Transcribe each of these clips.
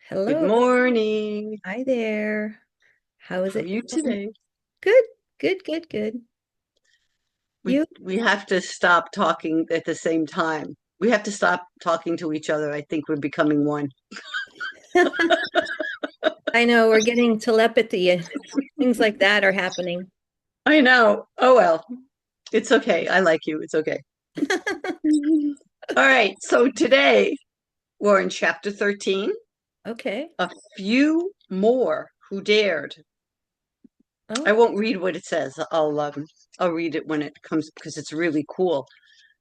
Good Hello. morning. Hi there. How is How are it you going? today? Good, good, good, good. We You? we have to stop talking at the same time. We have to stop talking to each other. I think we're becoming one. I know we're getting telepathy and things like that are happening. I know. Oh well, it's okay. I like you. It's okay. All right. So today we're in chapter 13. Okay. A few more who dared. I Oh, won't read what it says. I'll read it when it comes because it's really cool.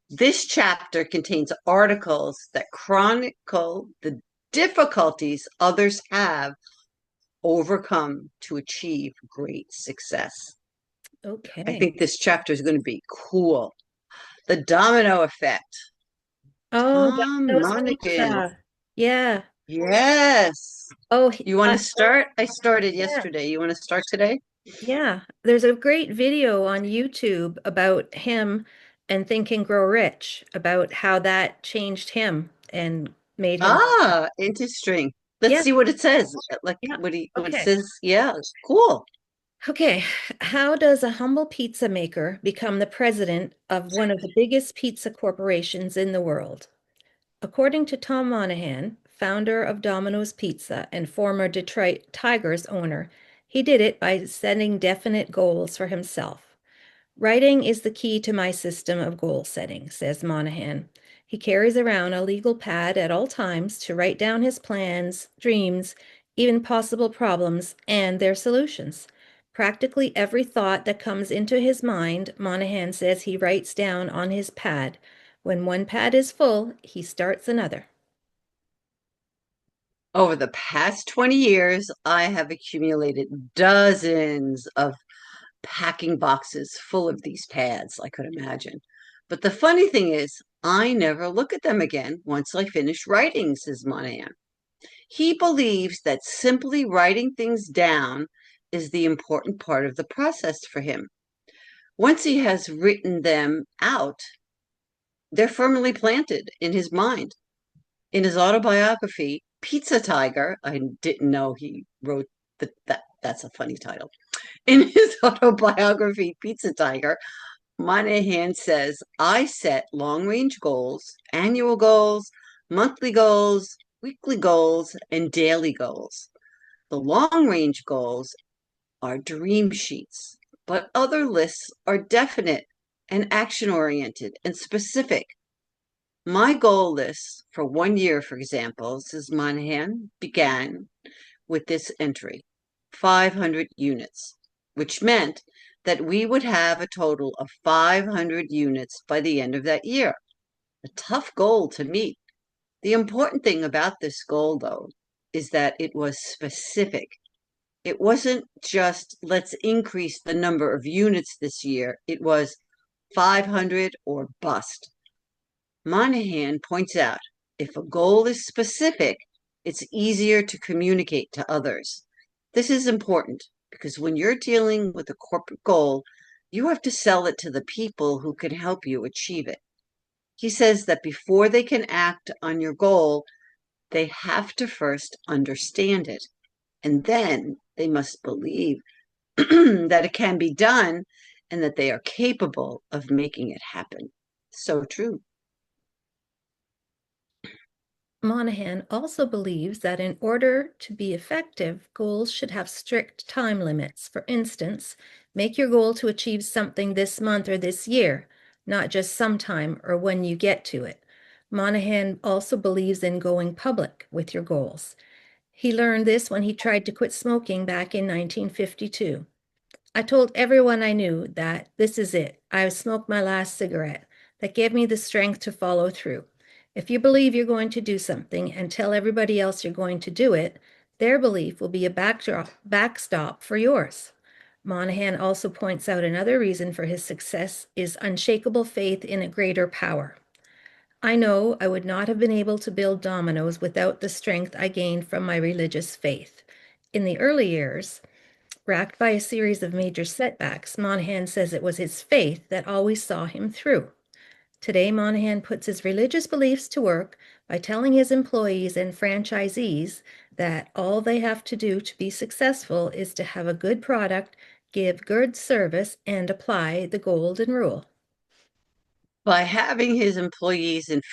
This chapter contains articles that chronicle the difficulties others have overcome to achieve great success. I okay. think this chapter is going to be cool. The domino effect. Oh, Tom Domino's Monaghan. Pizza. Yeah. Yes. Oh, You want to start? I started yeah. yesterday. You want to start today? Yeah. There's a great video on YouTube about him and Think and Grow Rich, about how that changed him and made him. Ah, interesting. Let's Yeah. see what it says. Like Yeah. what it Okay. says. Yeah, cool. Okay, how does a humble pizza maker become the president of one of the biggest pizza corporations in the world? According to Tom Monahan, founder of Domino's Pizza and former Detroit Tigers owner, he did it by setting definite goals for himself. Writing is the key to my system of goal setting, says Monahan. He carries around a legal pad at all times to write down his plans, dreams, even possible problems, and their solutions. Practically every thought that comes into his mind, Monahan says he writes down on his pad. When one pad is full, he starts another. Over the past 20 years, I have accumulated dozens of packing boxes full of these pads, I could imagine. But the funny thing is, I never look at them again once I finish writing, says Monahan. He believes that simply writing things down is the important part of the process for him. Once he has written them out, they're firmly planted in his mind. In his autobiography, Pizza Tiger, I didn't know he wrote that's a funny title. In his autobiography, Pizza Tiger, Monahan says, I set long range goals, annual goals, monthly goals, weekly goals, and daily goals. The long range goals are dream sheets, but other lists are definite and action oriented and specific. My goal list for 1 year, for example, says Monahan, began with this entry 500 units, which meant that we would have a total of 500 units by the end of that year. A tough goal to meet. The important thing about this goal, though, is that it was specific. It wasn't just let's increase the number of units this year, it was 500 or bust. Monahan points out if a goal is specific, it's easier to communicate to others. This is important because when you're dealing with a corporate goal, you have to sell it to the people who can help you achieve it. He says that before they can act on your goal, they have to first understand it. And then they must believe that it can be done and that they are capable of making it happen. So true. Monahan also believes that in order to be effective, goals should have strict time limits. For instance, make your goal to achieve something this month or this year, not just sometime or when you get to it. Monahan also believes in going public with your goals. He learned this when he tried to quit smoking back in 1952. I told everyone I knew that this is it. I smoked my last cigarette. That gave me the strength to follow through. If you believe you're going to do something and tell everybody else you're going to do it, their belief will be a backstop for yours. Monahan also points out another reason for his success is unshakable faith in a greater power. I know I would not have been able to build dominoes without the strength I gained from my religious faith. In the early years, racked by a series of major setbacks, Monahan says it was his faith that always saw him through. Today, Monahan puts his religious beliefs to work by telling his employees and franchisees that all they have to do to be successful is to have a good product, give good service, and apply the golden rule. By having his employees and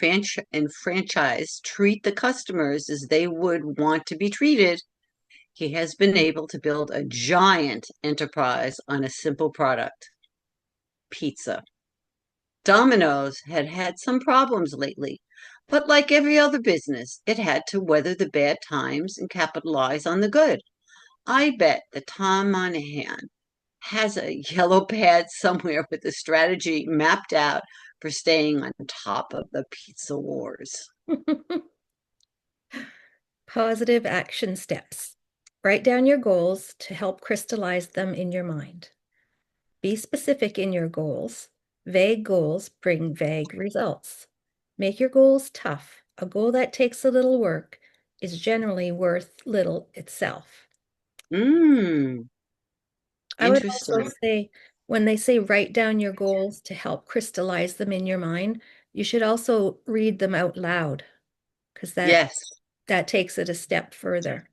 franchise treat the customers as they would want to be treated, he has been able to build a giant enterprise on a simple product, pizza. Domino's had had some problems lately, but like every other business, it had to weather the bad times and capitalize on the good. I bet that Tom Monahan has a yellow pad somewhere with a strategy mapped out for staying on top of the pizza wars. Positive action steps. Write down your goals to help crystallize them in your mind. Be specific in your goals. Vague goals bring vague results. Make your goals tough. A goal that takes a little work is generally worth little itself. Mmm, I would also interesting. say when they say write down your goals to help crystallize them in your mind, you should also read them out loud because Yes, that takes it a step further.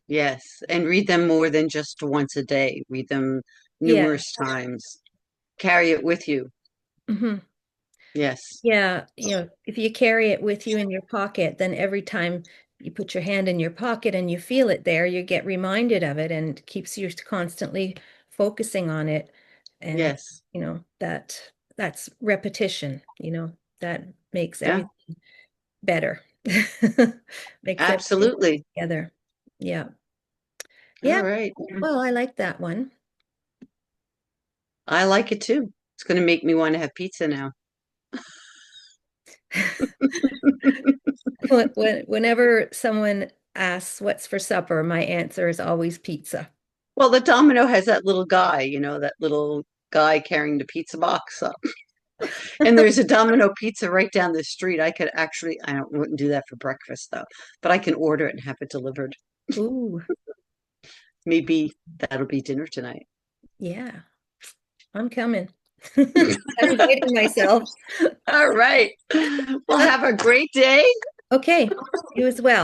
yes. And read them more than just once a day. Read them Yeah. numerous times. Carry it with you. Hmm. Yes, Yeah, if you carry it with you in your pocket, then every time you put your hand in your pocket and you feel it there, you get reminded of it and keeps you constantly focusing on it. And, yes. that's repetition, that makes Yeah, everything better. Makes everything absolutely. together. Yeah. All Yeah. right. Well, I like that one. I like it too. It's going to make me want to have pizza now. Whenever someone asks what's for supper, my answer is always pizza. Well, the Domino has that little guy, that little guy carrying the pizza box up. And there's a Domino pizza right down the street. I wouldn't do that for breakfast though, but I can order it and have it delivered. Ooh, Maybe that'll be dinner tonight. yeah, I'm coming. I'm inviting myself. All right. Well, have a great day. Okay, you as well.